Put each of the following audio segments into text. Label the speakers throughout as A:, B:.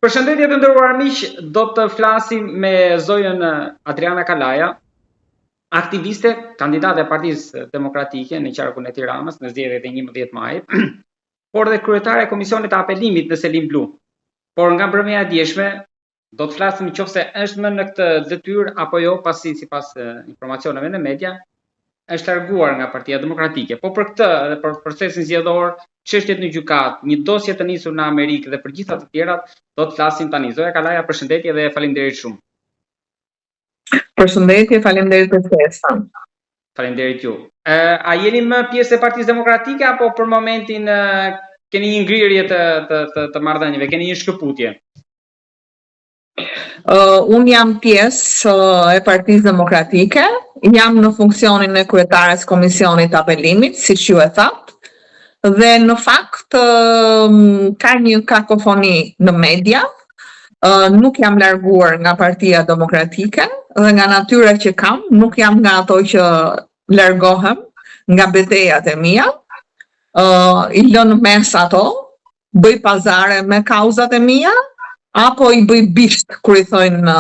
A: Përshëndetje të nderuar miq, do të flasim me zonjën Adriana Kalaja, aktiviste, kandidate e Partisë Demokratike në qarkun e Tiranës në zgjedhjet e 11 majit, por dhe kryetare e Komisionit të Apelimit në Selim Blu. Por nga mbrëmja e djeshme, do të flasim nëse është më në këtë detyrë apo jo, pasi sipas informacioneve në media, është larguar nga Partia Demokratike. Po për këtë dhe për procesin zgjedhor, çështjet në gjykat, një dosje të nisur në Amerikë dhe për gjitha të tjerat, do të flasim tani. Zoja Kalaja, përshëndetje dhe faleminderit shumë.
B: Përshëndetje, faleminderit për ftesën.
A: Faleminderit ju. A jeni më pjesë e Partisë Demokratike apo për momentin keni një ngrirje të marrëdhënieve, keni një shkëputje?
B: Unë jam pjesë e Partisë Demokratike, jam në funksionin e kryetares Komisionit të Apelimit, siç ju e thatë, dhe në fakt ka një kakofoni në media, nuk jam larguar nga Partia Demokratike dhe nga natyra që kam, nuk jam nga ato që largohem nga betejat e mia, i lënë mes ato, bëj pazare me kauzat e mia, apo i bëj bisht, kur i thojnë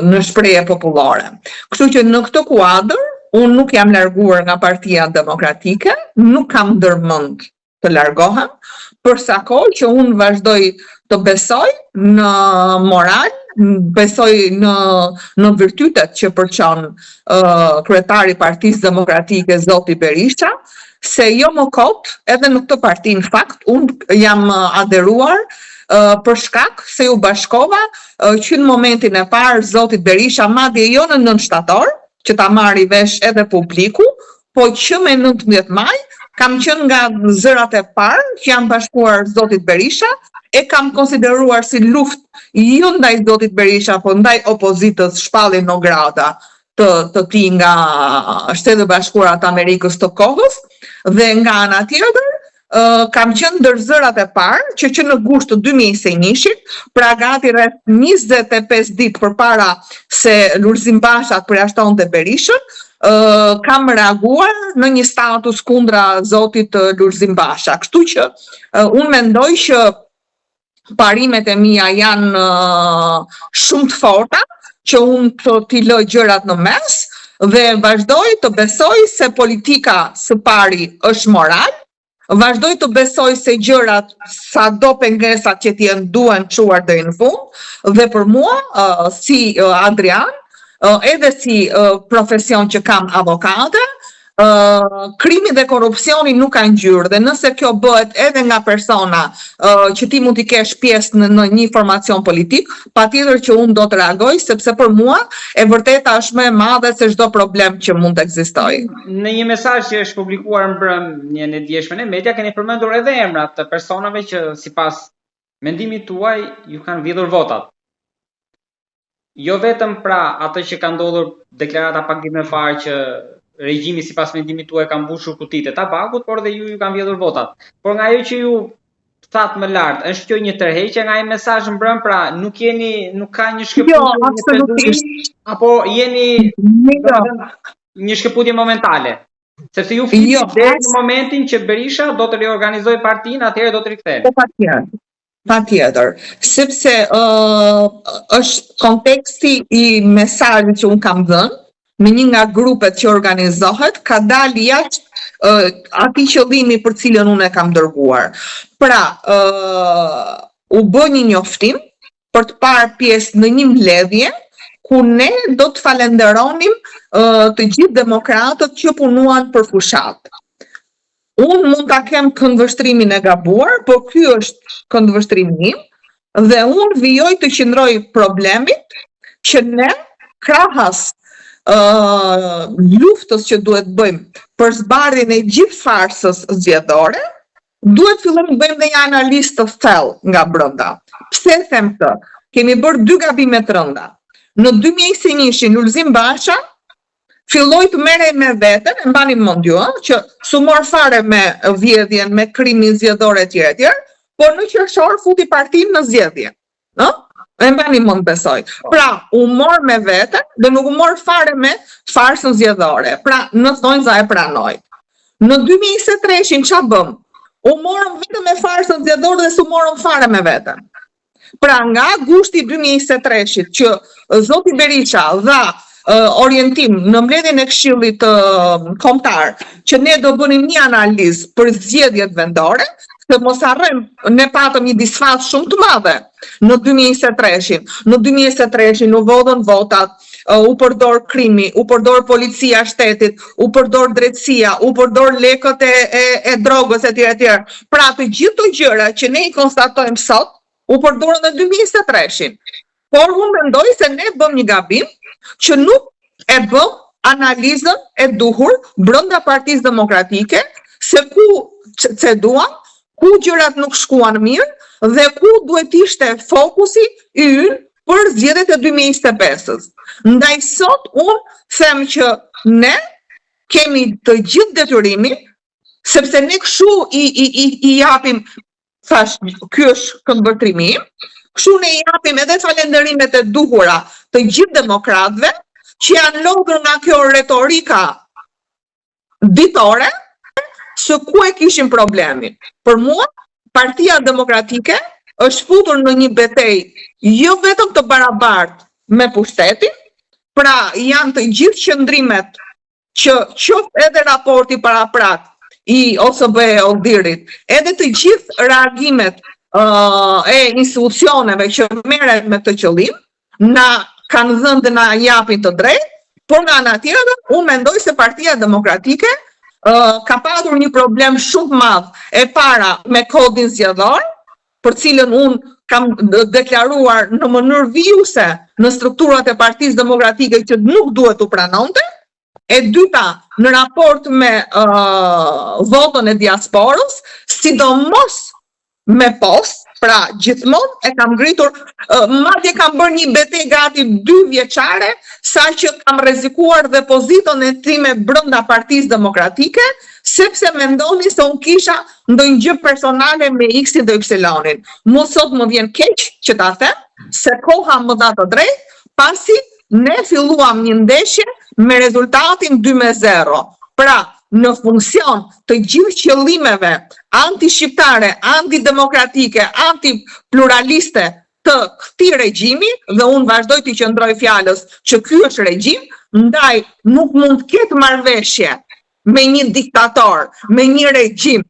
B: në shprehje popullore. Kështu që në këtë kuadër, unë nuk jam larguar nga Partia Demokratike, nuk kam ndërmend të largohem, përsa kohë që unë vazhdoj të besoj në moral, besoj në virtytet që përçon kryetari i Partisë Demokratike zoti Berisha, se jo më kot, edhe në këtë parti në fakt, unë jam aderuar për shkak se u bashkova që në momentin e parë zoti Berisha, madje jo në 9 shtator, që ta marri vesh edhe publiku, po që me 19 maj, kam qenë nga zërat e parë që janë bashkuar zotit Berisha, e kam konsideruar si luftë jo ndaj zotit Berisha, po ndaj opozitës shpallje no grada të tij nga Shtetet Bashkuara të Amerikës të kohës, dhe nga ana tjetër kam qenë ndër zërat e parë që në gusht të 2021, pra gati rreth 25 ditë përpara se Lulzim Basha të përjashtonte Berishën, kam reaguar në një status kundra zotit Lulzim Basha. Kështu që unë mendoj që parimet e mia janë shumë të forta, që unë t'i lë gjërat në mes dhe vazhdoj të besoj se politika së pari është moral, vazhdoj të besoj se gjërat sado pengesat që t'jen duhen çuar deri në fund, dhe për mua si Adrian, edhe si profesion që kam avokate, krimi dhe korrupsioni nuk kanë ngjyrë, dhe nëse kjo bëhet edhe nga persona që ti mund t'i kesh pjesë në një formacion politik, patjetër që unë do të reagoj, sepse për mua e vërteta është më e madhe se çdo problem që mund të ekzistojë.
A: Në një mesazh që është publikuar mbrëmjen e djeshme në media, keni përmendur edhe emrat të personave që sipas mendimit tuaj ju kanë vjedhur votat. Jo vetëm pra atë që ka ndodhur deklarata pak ditë më parë që regjimi sipas mendimit tuaj ka mbushur kutitë e tabakut, por dhe ju kanë vjedhur votat. Por nga ajo që ju thatë më lart, është kjo një tërheqje nga ai mesazh mbrëm, pra nuk ka një shkëputje, apo jeni një shkëputje momentale? Sepse ju flisni deri në momentin që Berisha do të riorganizojë partinë, atëherë do të rikthehen.
B: Patjetër, sepse është konteksti i mesazhit që unë kam dhënë në një nga grupet që organizohet, ka dalë jashtë atij qëllimi për cilën unë e kam dërguar. Pra, u bë një njoftim për të parë pjesë në një mbledhje ku ne do të falenderonim të gjithë demokratët që punuan për fushat. Unë mund ta kem këndvështrimin e gabuar, por ky është këndvështrimi im, dhe unë vijoj të qëndroj problemit që ne krahas luftës që duhet bëjmë për zbardhjen e gjithë farsës zgjedhore, duhet fillojmë të bëjmë dhe një analizë të thellë nga brenda. Pse e them këtë? Kemi bërë 2 gabime të rënda. Në 2021 Lulzim Basha filloi të merrej me veten, e mbani mend ju, që su mor fare me vjedhjen, me krimin zgjedhor etj, por në qershor futi partinë në zgjedhje. E mbani mend besoj. Pra, u mor me veten dhe nuk u mor fare me farsën zgjedhore. Pra, në thonjza e pranoj. Në 2023 ç'a bëm? U morëm vetëm me farsën zgjedhore dhe s'u morëm fare me veten. Pra nga gushti 2023-shit që zoti Berisha dha orientim në mbledhjen e Këshillit Kombëtar që ne do bënim një analizë për zgjedhjet vendore, se mos harrojmë ne patëm një disfat shumë të madhe në 2023-shin. Në 2023-shin u vodhën votat, u përdor krimi, u përdor policia shtetit, u përdor drejtësia, u përdor lekët e drogës etj. Pra të gjithë të gjëra që ne i konstatojmë sot, u përdorën në 2023-shin. Por unë mendoj se ne bëm një gabim që nuk e bëm analizën e duhur brenda Partisë Demokratike se ku ceduam, ku gjërat nuk shkuan mirë dhe ku duhet ishte fokusi i ynë për zgjedhjet e 2025-s. Ndaj sot unë them që ne kemi të gjithë detyrimin, sepse ne kështu i japim, thash, ky është këndvërtrimi im, kështu ne i japim edhe falenderimet e duhura të gjithë demokratëve që janë lodhur nga kjo retorika ditore, se ku e kishin problemin. Për mua, Partia Demokratike është futur në një betejë jo vetëm të barabartë me pushtetin, pra janë të gjithë qëndrimet që qoftë edhe raporti paraprak i OSBE-Oldirit, edhe të gjithë reagimet e institucioneve që merren me të qëllim, na kanë dhënë dhe na japin të drejtë, por nga ana tjetër, unë mendoj se Partia Demokratike ka patur një problem shumë madh e para me kodin zgjedhor, për cilën unë kam deklaruar në mënyrë vijuese në strukturat e Partisë Demokratike që nuk duhet u pranonte, e dyta në raport me votën e diasporës, sidomos me post, pra gjithmonë e kam ngritur, madje kam bërë një betejë gati 2 vjeçare, saqë kam rrezikuar dhe pozitën e time brenda Partisë Demokratike, sepse mendoni se unë kisha ndonjë gjë personale me X-in dhe Y-in. Mu sot më vjen keq që ta them se koha më dha të drejtë, pasi ne filluam një ndeshje me rezultatin 2-0. Pra, në funksion të gjithë qëllimeve anti-shqiptare, antidemokratike, anti-pluraliste të këtij regjimi, dhe unë vazhdoj të qëndroj fjalës që ky është regjim, ndaj nuk mund të ketë marrëveshje me një diktator, me një regjim.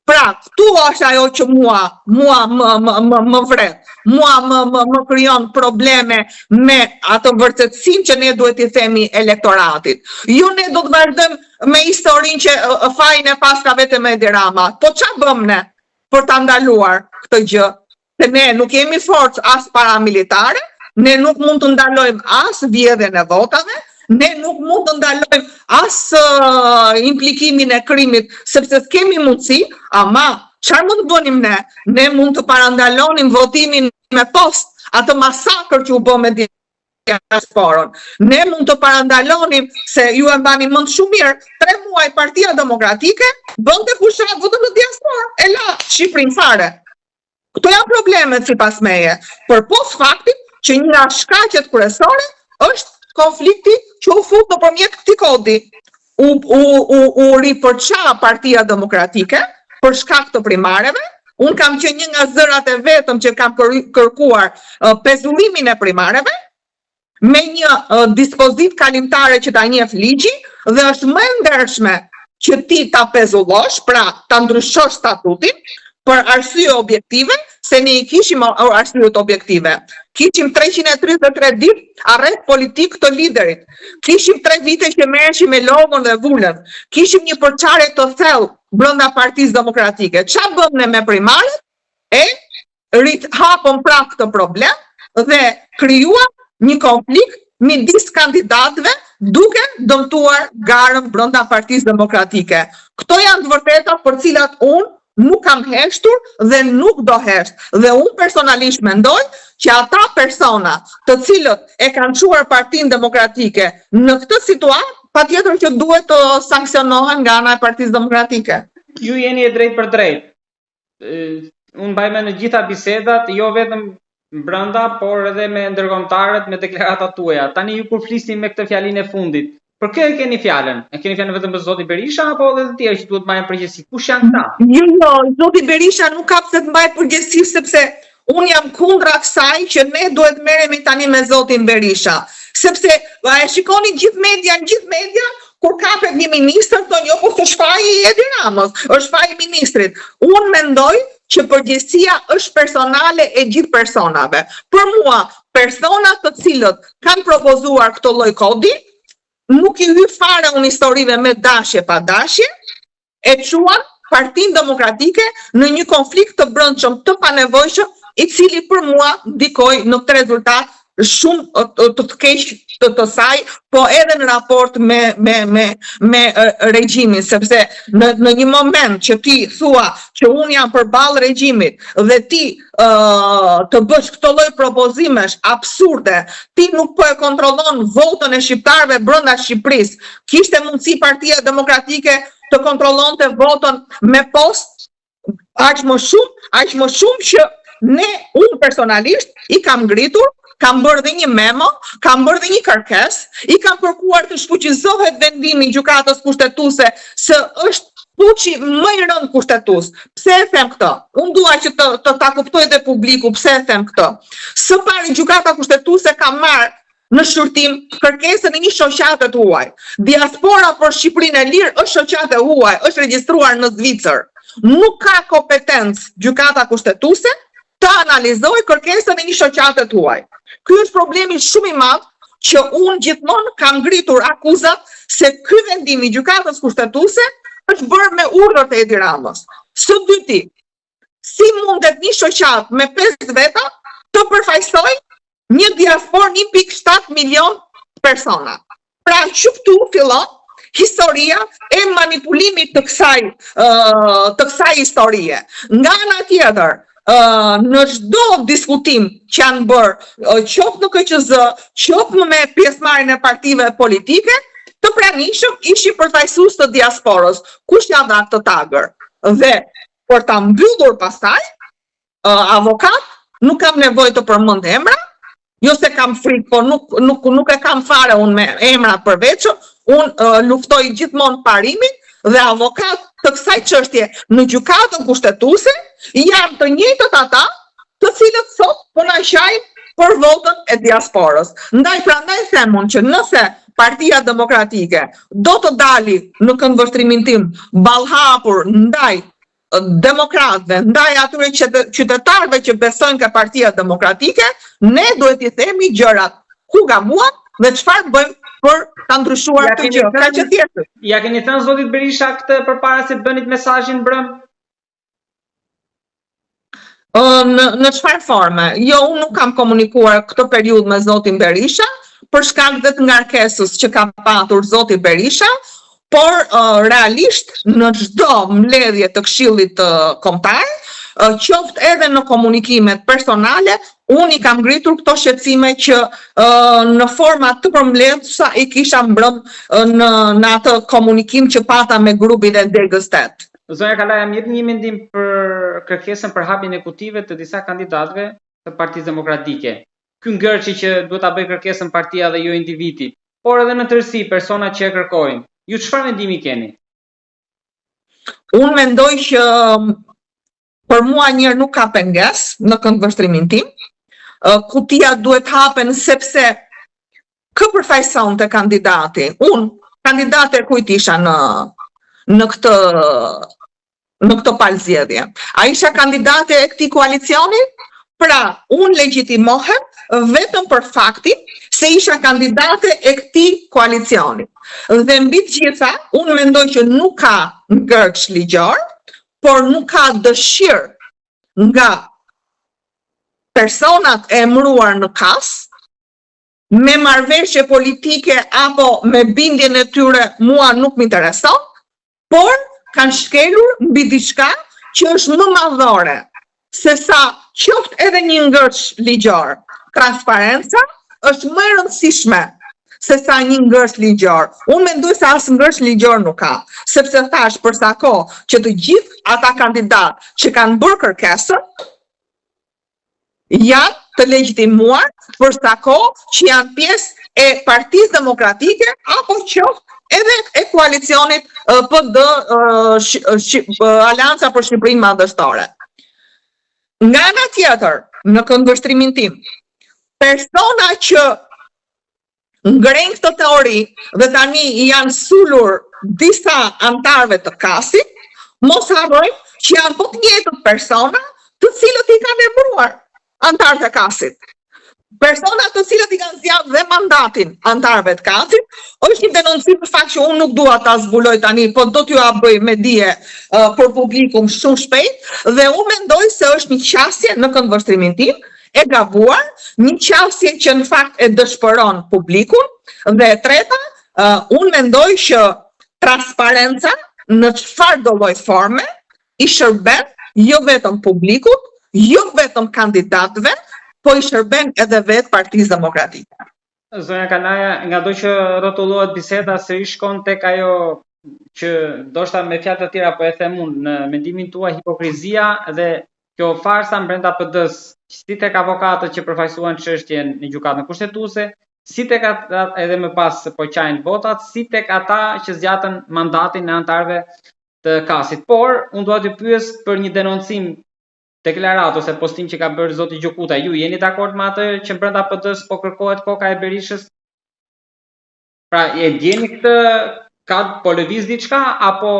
B: Pra, këtu është ajo që mua më vret, mua më krijon probleme me atë vërtetësinë që ne duhet i themi elektoratit. Jo ne do të vazhdojmë me historinë që fajin e pas ka vetëm Edi Rama. Po ç'a bëm ne për ta ndaluar këtë gjë? Se ne nuk kemi forcë as paramilitare, ne nuk mund të ndalojmë as vjedhjen e votave, ne nuk mund të ndalojmë as implikimin e krimit, sepse s'kemi mundësi, ama çfarë mund të bënim ne? Ne mund të parandalonim votimin me post, atë masakër që u bë me diasporën. Ne mund të parandalonim, se ju e mbani mend shumë mirë, 3 muaj Partia Demokratike bënte fushat vetëm në diasporë, e la Shqipërinë fare. Këto janë problemet sipas meje, për post faktit që një nga shkaqet kryesore është konflikti që u fut nëpërmjet këtij kodi. U ripërça Partia Demokratike për shkak të primareve. Unë kam qenë një nga zërat e vetëm që kam kërkuar pezullimin e primareve me një dispozit kalimtare që ta njeh ligji, dhe është më e ndershme që ti ta pezullosh, pra ta ndryshosh statutin për arsye objektive, se ne i kishim arsyet objektive. Kishim 333 ditë arrest politik të liderit. Kishim 3 vite që merreshim me logon dhe vulën. Kishim një përçarje të thellë brenda Partisë Demokratike. Ç'a bëm ne me primarët? Hapëm prap këtë problem dhe krijuam një konflikt midis kandidatëve duke dëmtuar garën brenda Partisë Demokratike. Këto janë të vërteta për cilat unë nuk kam heshtur dhe nuk do hesht. Dhe unë personalisht mendoj që ata persona të cilët e kanë çuar Partinë Demokratike në këtë situatë, patjetër që duhet të sanksionohen nga ana e Partisë Demokratike.
A: Ju jeni e drejtë për drejtë. Unë mbaj me në gjitha bisedat, jo vetëm brenda, por edhe me ndërkombëtarët, me deklaratat tuaja. Tani ju kur flisni me këtë fjalinë e fundit, për kë e keni fjalën? E keni fjalën vetëm për zoti Berisha apo edhe të tjerë që duhet marrin përgjegjësi? Kush janë këta?
B: Jo, zoti Berisha nuk ka pse të mbajë përgjegjësi, sepse unë jam kundra kësaj që ne duhet merremi tani me zotin Berisha, sepse e shikoni gjithë media, kur kapet një ministër, thonë jo, po është faji i Edi Ramës, është faji i ministrit. Unë mendoj që përgjegjësia është personale e gjithë personave. Për mua, personat të cilët kanë propozuar këtë lloj kodi, nuk i hyj fare unë historive me dashje pa dashje, e çuan Partinë Demokratike në një konflikt të brendshëm të panevojshëm, i cili për mua ndikoi në këtë rezultat shumë të keq të saj, po edhe në raport me regjimin, sepse në një moment që ti thua që unë jam përballë regjimit dhe ti të bësh këto lloj propozimesh absurde, ti nuk po e kontrollon votën e shqiptarëve brenda Shqipërisë. Kishte mundësi Partia Demokratike të kontrollonte votën me post aq më shumë që unë personalisht i kam ngritur, kam bërë dhe një memo, kam bërë dhe një kërkesë, i kam kërkuar të shfuqizohet vendimi i gjykatës kushtetuese se është fuqi më i rënd kushtetues. Pse e them këtë? Unë dua që të ta kuptojë dhe publiku pse e them këtë. Së pari gjykata kushtetuese ka marrë në shqyrtim kërkesën e një shoqate të huaj. Diaspora për Shqipërinë e lirë është shoqate huaj, është regjistruar në Zvicër. Nuk ka kompetencë gjykata kushtetuese të analizoj kërkesën e një shoqate të huaj. Ky është problemi shumë i madh që unë gjithmonë kam ngritur akuzat se ky vendim i gjykatës kushtetuese është bërë me urdhër të Edi Ramës. Së dyti, si mundet një shoqat me 5 veta të përfaqësoj një diasporë 1.7 milion persona? Pra që këtu fillon historia e manipulimit të kësaj historie. Nga ana tjetër, në çdo diskutim që janë bërë, qoftë në KQZ, qoftë me pjesëmarrjen e partive politike, të pranishëm ishin përfaqësues të diasporës. Kush janë ata të tagër? Dhe për ta mbyllur pastaj, avokat, nuk kam nevojë të përmend emra, jo se kam frikë, po nuk e kam fare unë me emra përveç, unë luftoj gjithmonë parimin dhe avokat të kësaj çështje në gjykatën kushtetuese janë të njëjtët ata të cilët sot po na shajnë për votën e diasporës. Prandaj themun që nëse Partia Demokratike do të dali në këndvështrimin tim ballhapur ndaj demokratëve, ndaj atyre qytetarëve që besojnë ke Partia Demokratike, ne duhet i themi gjërat ku gabuan dhe çfarë bëjmë për ta ndryshuar këtë gjë. Ka që tjetër.
A: Ja keni thënë zotit Berisha këtë përpara se bënit mesazhin brëm?
B: Në çfarë forme? Jo, unë nuk kam komunikuar këtë periudhë me zotin Berisha, për shkak dhe të ngarkesës që ka patur zoti Berisha, por realisht në çdo mbledhje të Këshillit Kombëtar, qoftë edhe në komunikimet personale, unë i kam ngritur këto shqetësime që në forma të përmbledhura i kisha mbrëmë në atë komunikim që pata me grupin e Degës 8.
A: Zonja Kalaja, më jep një mendim për kërkesën për hapjen e kutive të disa kandidatëve të Partisë Demokratike. Ky ngërçi që duhet ta bëjë kërkesën partia dhe jo individi, por edhe në tërësi personat që e kërkojnë. Ju çfarë mendimi keni?
B: Unë mendoj që për mua njërë nuk ka pengesë në këndvështrimin tim. Kutia duhet hapen sepse kë përfaqëson të kandidati. Unë, kandidate kujt isha në këtë palëzjedhje. A isha kandidate e këtij koalicioni? Pra, unë legjitimohem vetëm për faktin se isha kandidate e këtij koalicioni. Dhe mbi të gjitha, unë mendoj që nuk ka ngërç ligjor, por nuk ka dëshirë nga personat e emëruar në kas, me marrëveshje politike apo me bindjen e tyre mua nuk m'intereson, por kanë shkelur mbi diçka që është më madhore se sa qoftë edhe një ngërç ligjor. Transparenca është më e rëndësishme se sa një ngërç ligjor. Unë mendoj se as ngërç ligjor nuk ka, sepse thash për sa kohë që të gjithë ata kandidatë që kanë bërë kërkesën janë të legjitimuar për sa kohë që janë pjesë e Partisë Demokratike apo qoftë edhe e koalicionit PD Alianca për Shqipërinë Madhështore. Nga ana tjetër, në këndvështrimin tim, persona që ngren këtë teori dhe tani janë sulur disa antarëve të kasit, mos harrojmë që janë po të njëjtët persona të cilët i kanë emëruar antarët e kasit. Persona të cilët i kanë zgjatur dhe mandatin antarëve të kasit, është një denoncim në fakt që unë nuk dua ta zbuloj tani, po do t'ju a bëj me dije për publikum shumë shpejt, dhe unë mendoj se është një qasje në këndvështrimin tim e gabuar, një qasje që në fakt e dëshpëron publikun, dhe e treta, unë mendoj që transparenca në çfarë do lloj forme i shërben jo vetëm publikut, jo vetëm kandidatëve, po i shërben edhe vetë Partisë Demokratike.
A: Zonja Kalaja, nga do që rrotullohet biseda se i shkon tek ajo që ndoshta me fjalë të tjera po e them unë, në mendimin tuaj hipokrizia dhe kjo farsa brenda PD-s, si tek avokatët që përfaqësuan çështjen në gjykatën kushtetuese, si tek ata edhe më pas po qajnë votat, si tek ata që zgjatën mandatin e antarëve të kasit. Por unë dua t'ju pyes për një denoncim deklaratë ose postim që ka bërë zoti Gjokuta. Ju jeni dakord me atë që brenda PD-s po kërkohet koka e Berishës? Pra, e ndjeni këtë, po lëviz diçka apo?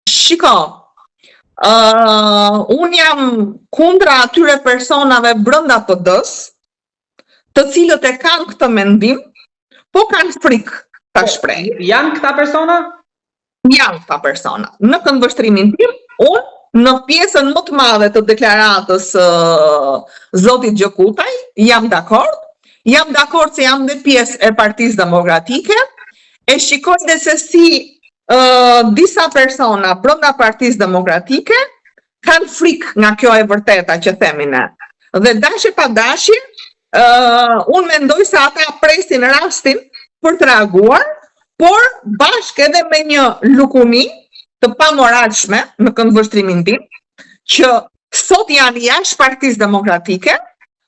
B: Shiko, unë jam kundra atyre personave brenda PD-s, të cilët e kanë këtë mendim, po kanë frikë ta shprehin.
A: Janë këta persona?
B: Janë këta persona. Në këndvështrimin tim, unë në pjesën më të madhe të deklaratës zotit Gjokutaj, jam dakord se jam dhe pjesë e Partisë Demokratike, e shikoj dhe se si disa persona brenda Partisë Demokratike kanë frikë nga kjo e vërteta që themi ne. Dhe dashje pa dashje, unë mendoj se ata presin rastin për të reaguar, por bashkë edhe me një lukuni të pamoralshme në këndvështrimin tim, që sot janë jashtë Partisë Demokratike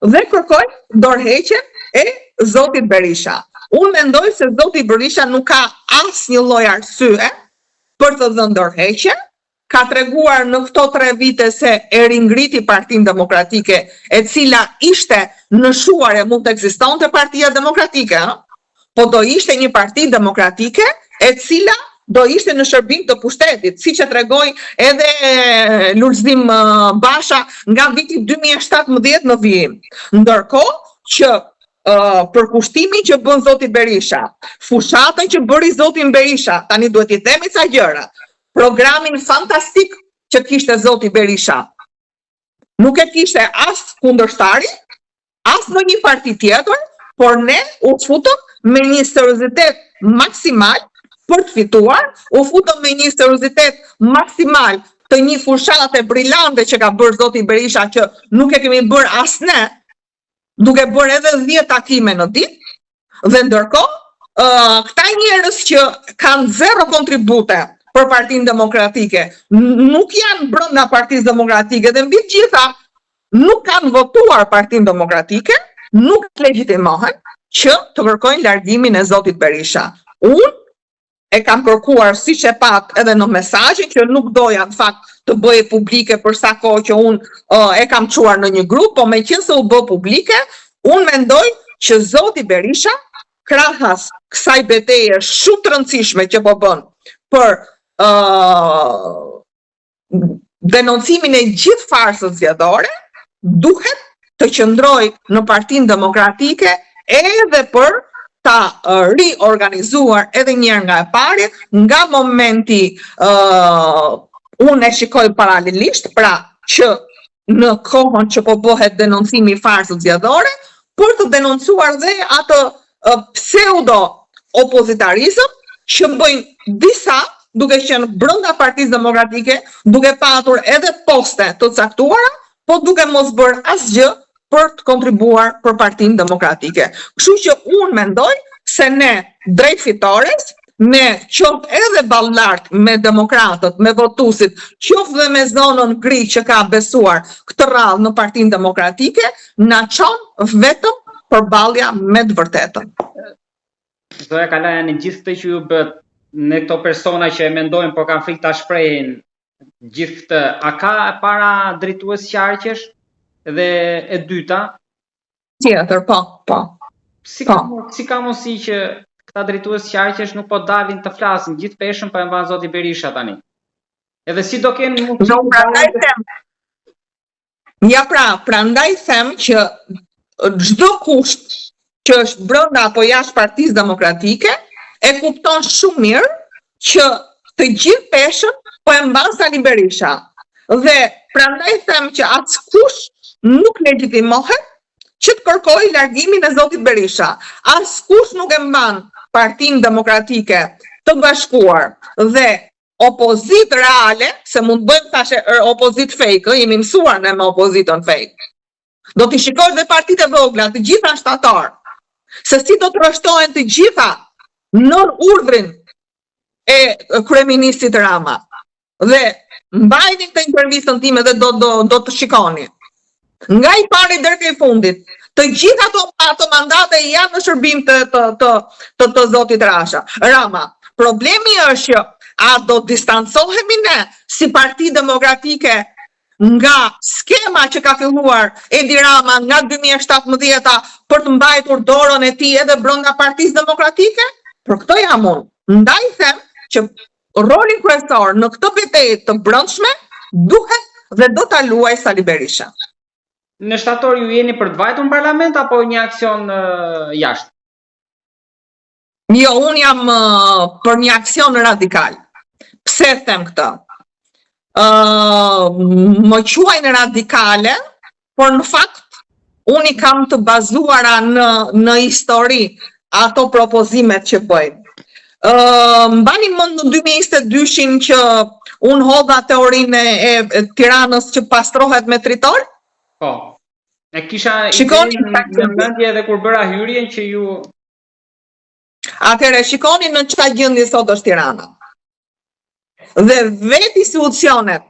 B: dhe kërkojnë dorëheqjen e zotit Berisha. Unë mendoj se zoti Berisha nuk ka asnjë lloj arsye për të dhënë dorëheqje, ka treguar në këto 3 vite se e ringriti Partinë Demokratike, e cila ishte në shuare, mund të ekzistonte Partia Demokratike, po do ishte një parti demokratike e cila do ishte në shërbim të pushtetit, siç e tregoi edhe Lulzim Basha nga viti 2017 në vijim. Ndërkohë që përkushtimin që bën zoti Berisha, fushatën që bëri zoti Berisha, tani duhet i themi ca gjëra. Programin fantastik që kishte zoti Berisha, nuk e kishte as kundërshtari, as në një parti tjetër, por ne u futëm me një seriozitet maksimal për të fituar, u futëm me një seriozitet maksimal të një fushate brillante që ka bërë zoti Berisha, që nuk e kemi bërë as ne, duke bërë edhe 10 takime në ditë, dhe ndërkohë, këta njerëz që kanë 0 kontribute për Partinë Demokratike, nuk janë brenda Partisë Demokratike dhe mbi të gjitha nuk kanë votuar Partinë Demokratike, nuk legjitimohen që të kërkojnë largimin e zotit Berisha. Unë e kam kërkuar, siç e pat edhe në mesazhin që nuk doja në fakt të bëje publike për sa kohë që unë e kam çuar në një grup, po meqense u bë publike, unë mendoj që zoti Berisha, krahas kësaj betejë shumë të rëndësishme që po bën për denoncimin e gjithë farsës zgjedhore, duhet të qëndroj në Partinë Demokratike edhe për ta riorganizuar edhe njërë nga e pari, nga momenti unë e shikoj paralelisht, pra që në kohën që po bëhet denoncimi i farsës zgjedhore, për të denoncuar dhe atë pseudo opozitarizëm që bëjnë disa, duke qenë brenda Partisë Demokratike, duke patur edhe poste të caktuara, po duke mos bërë asgjë për të kontribuar për Partinë Demokratike. Kështu që unë mendoj se ne drejt fitores, ne qoftë edhe ballart me demokratët, me votuesit, qoftë dhe me zonën gri që ka besuar këtë radhë në Partinë Demokratike, na çon vetëm përballja me të vërtetën.
A: Zoja Kalaja, në gjithë këtë që ju bët, në këto persona që e mendojnë por kanë frikë ta shprehin, gjithë këtë, a ka para drejtues qarqesh Dhe e dyta,
B: tjetër, po.
A: si ka mundësi që këta drejtues qarqesh nuk po dalin të flasin, gjithë peshën po e mban zoti Berisha tani. Edhe si do kenë mundësi.
B: Ja prandaj them që çdo kusht që është brenda apo jashtë Partisë Demokratike e kupton shumë mirë që të gjithë peshën po e mban Sali Berisha. Dhe prandaj them që askush nuk legjitimohet që të kërkojë largimin e zotit Berisha. Askush nuk e mban Partinë Demokratike të Bashkuar dhe opozit reale, se mund bëjmë thashe opozit fake, jemi mësuar në me opozitën fake. Do t'i shikosh dhe partitë e vogla, të gjitha shtatar, se si do të rreshtohen të gjitha në urdhrin e kryeministit Rama. Dhe mbajni këtë intervistën time dhe do të shikoni. Nga i pari deri te i fundit, të gjitha ato mandate janë në shërbim të zotit Rama. Problemi është që a do distancohemi ne si Parti Demokratike nga skema që ka filluar Edi Rama nga 2017 për të mbajtur dorën e tij edhe brenda Partisë Demokratike? Për këtë jam unë. Ndaj them që rolin kryesor në këtë betejë të brendshme duhet dhe do ta luajë Sali Berisha.
A: Në shtator ju jeni për të vajtur në parlament apo një aksion jashtë?
B: Jo, unë jam për një aksion radikal. Pse them këtë? Më quajnë radikale, por në fakt unë i kam të bazuara në histori ato propozimet që bëjmë. Mbani mend në 2022 që unë hodha teorinë e Tiranës që pastrohet me tritor?
A: Po. E kisha në mendje edhe kur bëra hyrjen që ju.
B: Atëherë shikoni në çfarë gjendje sot është Tirana. Dhe vetë institucionet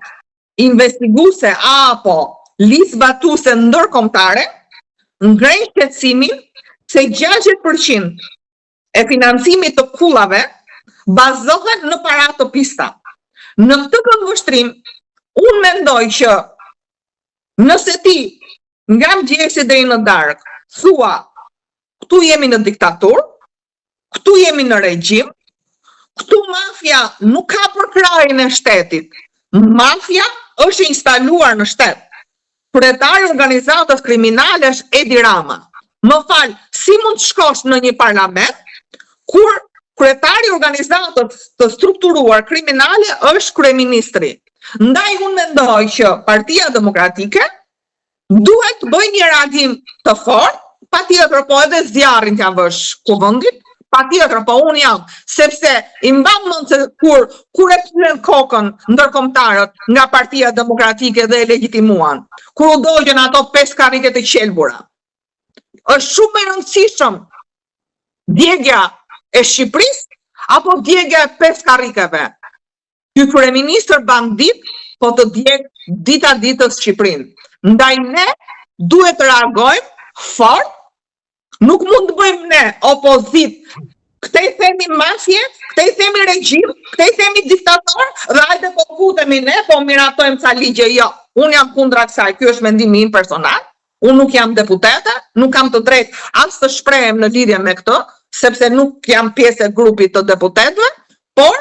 B: investiguese apo lisbatuese ndërkombëtare ngrenë shqetësimin se 60% e financimit të kullave bazohet në para të pista. Në këtë këndvështrim, unë mendoj që nëse ti nga mëngjesi deri në darkë thua këtu jemi në diktaturë, këtu jemi në regjim, këtu mafia nuk ka përkrahjen e shtetit. Mafia është instaluar në shtet. Kryetari i organizatës kriminale është Edi Rama. Më fal, si mund të shkosh në një parlament kur kryetari i organizatës të strukturuar kriminale është kryeministri? Ndaj unë mendoj që Partia Demokratike duhet të bëjë një reagim të fortë, patjetër po edhe zjarrin t'ia vësh kuvendit. Patjetër, po unë jam, sepse i mbam mend se kur e plen kokën ndërkombëtarët nga Partia Demokratike dhe e legjitimuan, kur u dogjën ato 5 karrike të qelbura. Është shumë e rëndësishëm djegja e Shqipërisë apo djegja e 5 karrikeve. Ky kryeministër bandit po të djeg dita ditës Shqipërinë. Ndaj ne duhet të reagojmë fort. Nuk mund të bëjmë ne opozit. Këtë i themi mafje, këtë i themi regjim, këtë i themi diktator, dhe hajde po futemi ne, po miratojmë ca ligje. Jo, unë jam kundra kësaj, ky është mendimi im personal. Unë nuk jam deputete, nuk kam të drejtë as të shprehem në lidhje me këtë, sepse nuk jam pjesë e grupit të deputetëve, por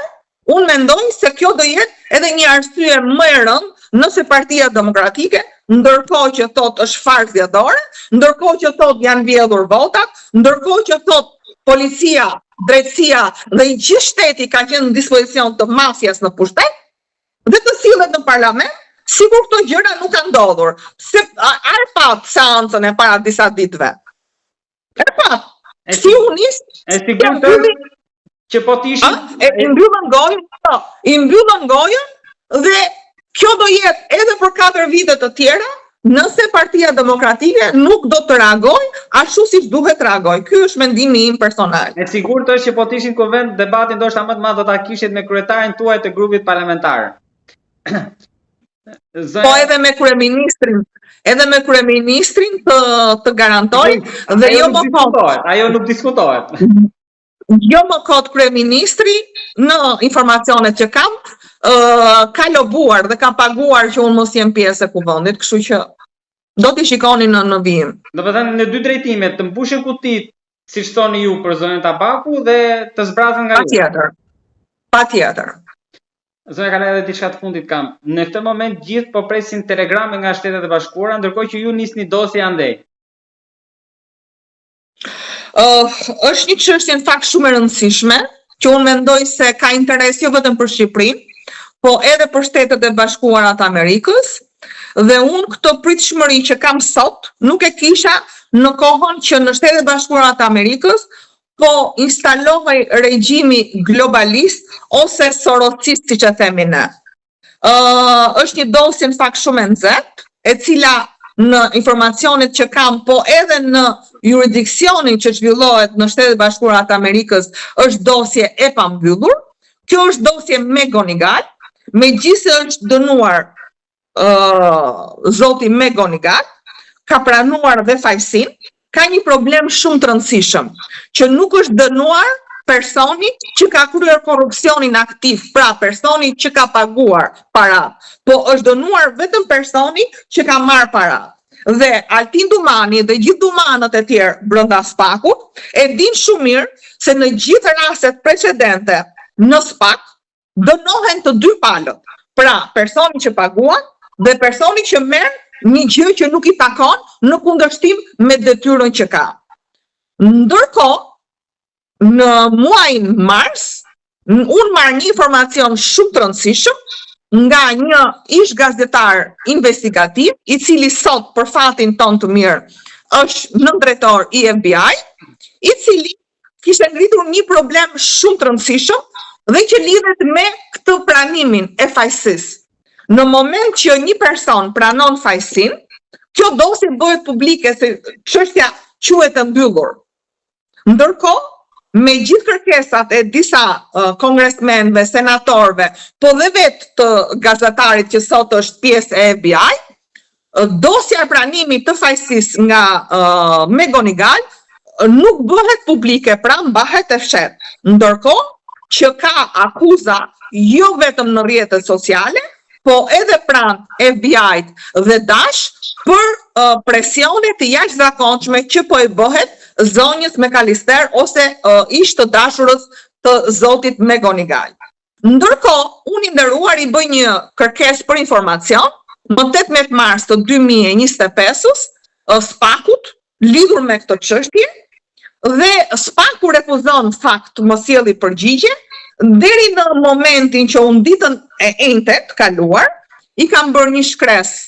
B: unë mendoj se kjo do jetë edhe një arsye më e rëndë nëse Partia Demokratike, ndërkohë që thot është farë zgjedhore, ndërkohë që thot janë vjedhur votat, ndërkohë që thot policia, drejtësia dhe i gjithë shteti ka qenë në dispozicion të mafjas në pushtet, dhe të sillet në parlament, sikur këto gjëra nuk kanë ndodhur. Se arpat seancën e para disa ditëve. Arpat. Si unis,
A: që po t'ishin
B: i mbyllën gojën dhe kjo do jetë edhe për 4 vite të tjera, nëse Partia Demokratike nuk do të reagojë ashtu siç duhet reagojë. Ky është mendimi im personal.
A: E sigurt është që po t'ishin kuvend debati ndoshta më të madh do ta kishit me kryetarin tuaj të grupit parlamentar.
B: Po edhe me kryeministrin. Edhe me kryeministrin të garantoj dhe jo më kot.
A: Ajo nuk diskutohet.
B: Jo më kot kryeministri në informacionet që kam, ka lobuar dhe ka paguar që unë mos jem pjesë e kuvendit, kështu që Do t'i shikoni në vijim.
A: Do të thënë në dy drejtime, të mbushin kutit, siç thoni ju, për zonën tabaku dhe të zbrazën nga ju.
B: Patjetër.
A: Zonja Kala, edhe diçka të fundit kam. Në këtë moment gjithë po presin telegrame nga Shtetet e Bashkuara, ndërkohë që ju nisni dosje andej.
B: Është një çështje në fakt shumë e rëndësishme, që unë mendoj se ka interes jo vetëm për Shqipërinë, po edhe për Shtetet e Bashkuara të Amerikës, dhe unë këtë pritshmëri që kam sot nuk e kisha në kohën që në Shtetet e Bashkuara të Amerikës po instalohej regjimi globalist ose sorosist, siç e themi ne. Është një dosje në fakt shumë e nxehtë, e cila në informacionet që kam, po edhe në jurisdiksionin që zhvillohet në Shtetet e Bashkuara të Amerikës, është dosje e pambyllur. Kjo është dosje me Gonigal, megjithëse është dënuar zoti me Gonigal, ka pranuar dhe fajsin, ka një problem shumë të rëndësishëm, që nuk është dënuar personi që ka kryer korrupsionin aktiv, pra personi që ka paguar para, po është dënuar vetëm personi që ka marrë para. Dhe Altin Dumani dhe gjithë dumanët e tjerë brenda SPAK-ut e din shumë mirë se në gjithë rastet precedente në SPAK dënohen të dy palët. Pra, personi që paguan dhe personi që merr një gjë që nuk i takon në kundërshtim me detyrën që ka. Ndërkohë, në muajin mars, unë marr një informacion shumë të rëndësishëm nga një ish gazetar investigativ, i cili sot për fatin ton të mirë është nëndrejtor i FBI, i cili kishte ngritur një problem shumë të rëndësishëm dhe që lidhet me këtë pranimin e fajsisë. Në moment që një person pranon fajsin, kjo dosje bëhet publike se çështja quhet e mbyllur. Ndërkohë, me gjithë kërkesat e disa kongresmenëve, senatorëve, po dhe vetë të gazetarit që sot është pjesë e FBI, dosja e pranimit të fajsisë nga me Gonigal nuk bëhet publike, pra mbahet e fshehtë. Ndërkohë që ka akuza jo vetëm në rrjetet sociale, po edhe pranë FBI-t dhe Dash për presione të jashtëzakonshme që po i bëhet zonjës McAllister ose ish të dashurës të zotit me Gonigal. Ndërkohë, unë i nderuar i bëj një kërkesë për informacion më 18 mars të 2025-s SPAK-ut lidhur me këtë çështje dhe SPAK-u refuzon fakt të mos sjelli përgjigje. Deri në momentin që unë ditën e enjte të kaluar, i kam bërë një shkresë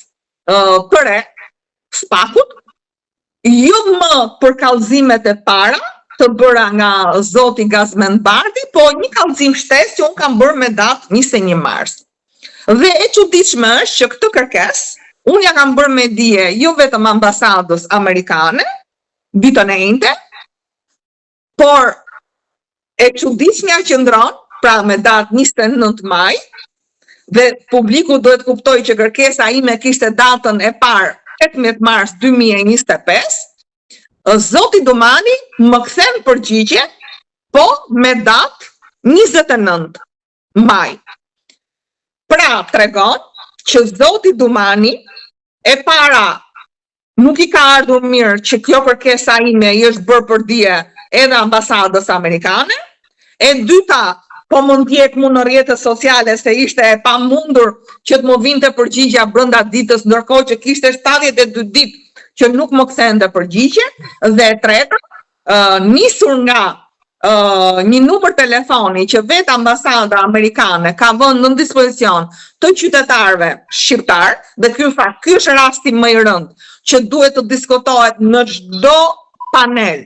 B: për e SPAK-ut, jo më për kallëzimet e para të bëra nga zoti Gazmend Bardhi, po një kallëzim shtesë që unë kam bërë me datë 21 mars. Dhe e çuditshme është që këtë kërkesë unë ja kam bërë me dije jo vetëm ambasadës amerikane ditën e enjte, por e çuditshmja qëndron, pra me datë 29 maj, dhe publiku duhet kuptoj që kërkesa ime kishte datën e parë 18 mars 2025, zoti Dumani më kthen përgjigje, po me datë 29 maj. Pra tregon që zoti Dumani e para nuk i ka ardhur mirë që kjo kërkesa ime i është bërë për dije edhe ambasadës amerikane, e dyta po mund t'jek mu në rrjetet sociale se ishte e pamundur që të më vinte përgjigja brenda ditës, ndërkohë që kishte 72 ditë që nuk më kthente përgjigje, dhe e treta, nisur nga një numër telefoni që vetë ambasada amerikane ka vënë në dispozicion të qytetarëve shqiptar, dhe ky është rasti më i rëndë që duhet të diskutohet në çdo panel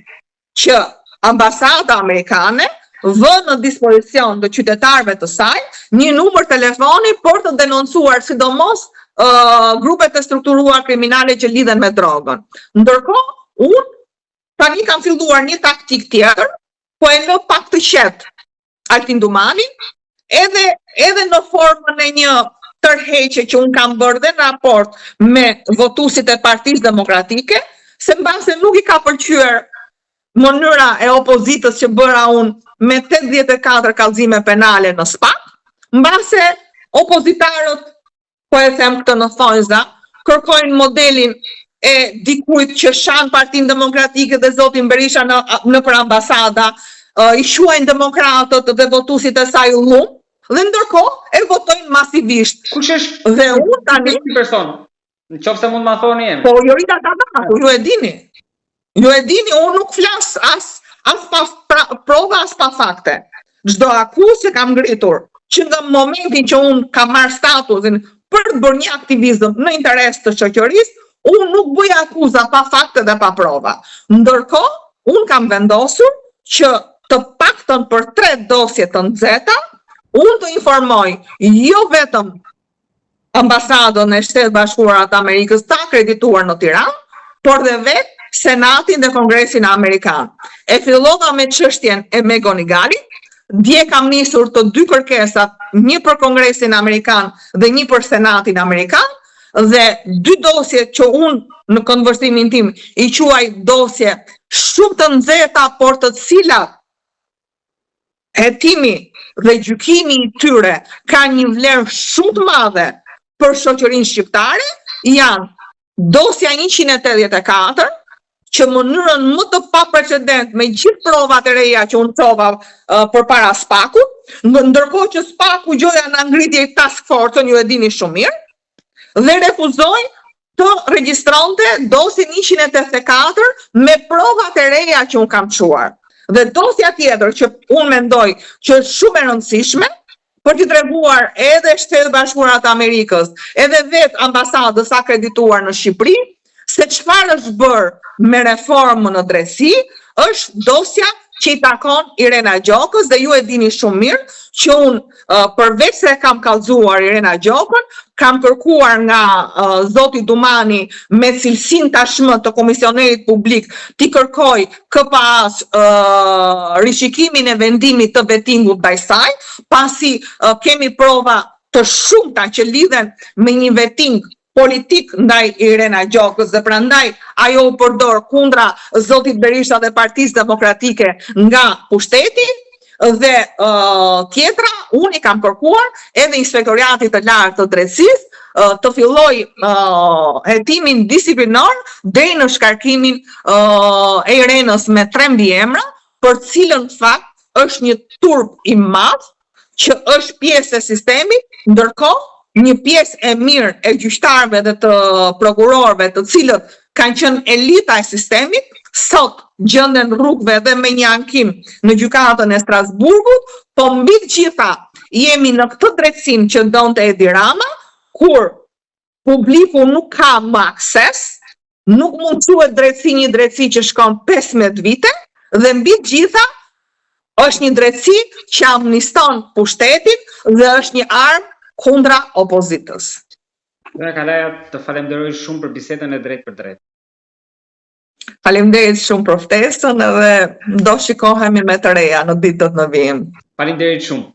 B: që ambasada amerikane vënë në dispozicion të qytetarëve të saj një numër telefoni për të denoncuar sidomos grupet e strukturuar kriminale që lidhen me drogën. Ndërkohë, unë tani kam filluar një taktik tjetër, po e lë pak të qetë Altin Dumani, edhe në formën e një tërheqje që unë kam bërë dhe në raport me votuesit e Partisë Demokratike, se mbase nuk i ka pëlqyer mënyra e opozitës që bëra unë me 84 kallëzime penale në SPAK, mbase opozitarët, po e them këtë në thonjza, kërkojnë modelin e dikujt që shan Partinë Demokratike dhe zotin Berisha në për ambasada, i quajnë demokratët dhe votuesit e saj llum, dhe ndërkohë e votojnë masivisht.
A: Kush është
B: Dhe unë tani
A: ky person? Nëse mund ma thoni emrin.
B: po Jorita Tabatu, ju e dini. Ju e dini, unë nuk flas as pa prova, as pa fakte. Çdo akuzë që kam ngritur, që nga momentin që unë kam marrë statusin për të bërë një aktivizëm në interes të shoqërisë, unë nuk bëj akuza pa fakte dhe pa prova. Ndërkohë, unë kam vendosur që të paktën për 3 dosje të nxehta, unë të informoj jo vetëm ambasadën e Shtetit Bashkuar të Amerikës të akredituar në Tiranë, por dhe vetë Senatin dhe Kongresin Amerikan. E fillova me çështjen e Megonigalit, dje kam nisur të 2 kërkesat, një për Kongresin Amerikan dhe një për Senatin Amerikan, dhe 2 dosje që unë në konvertimin tim i quaj dosje shumë të nxehta, por të cilat hetimi dhe gjykimi i tyre ka një vlerë shumë të madhe për shoqërinë shqiptare, janë dosja 184, që në mënyrën më të paprecedent me gjithë provat e reja që unë çova përpara SPAK-ut, ndërkohë që SPAK-u gjoja në ngritje i task force-ën, ju e dini shumë mirë, dhe refuzoi të regjistronte dosjen 184 me provat e reja që unë kam çuar. Dhe dosja tjetër që unë mendoj që është shumë e rëndësishme për t'i treguar edhe Shtetit Bashkuar të Amerikës, edhe vetë ambasadës akredituar në Shqipëri, se çfarë është bërë me reformën në drejtësi, është dosja që i takon Irena Gjokës, dhe ju e dini shumë mirë që unë përveç se kam kallëzuar Irena Gjokën, kam kërkuar nga zoti Dumani me cilësinë tashmë të komisionerit publik t'i kërkoj KPA-s rishikimin e vendimit të vettingut ndaj saj, pasi kemi prova të shumta që lidhen me një vetting politik ndaj Irena Gjokës, dhe prandaj ajo u përdor kundra zotit Berisha dhe Partisë Demokratike nga pushteti, dhe tjetra, unë i kam kërkuar edhe Inspektoriatit të Lartë të Drejtësisë të filloj hetimin disiplinor deri në shkarkimin e Irenës me 3 mbiemra, për cilën fakt është një turp i madh që është pjesë e sistemit, ndërkohë një pjesë e mirë e gjyqtarëve dhe të prokurorëve, të cilët kanë qenë elita e sistemit, sot gjenden rrugëve dhe me një ankim në gjykatën e Strasburgut, po mbi të gjitha jemi në këtë drejtësim që donte Edi Rama, kur publiku nuk ka më akses, nuk mund quhet drejtësi një drejtësi që shkon 15 vite, dhe mbi të gjitha është një drejtësi që amniston pushtetin dhe është një armë kundra opozitës.
A: Zëra Kalaja, të falenderoj shumë për bisedën e drejt për drejt.
B: Faleminderit shumë për ftesën, edhe do shikohemi me të reja në ditët në vijim.
A: Faleminderit shumë.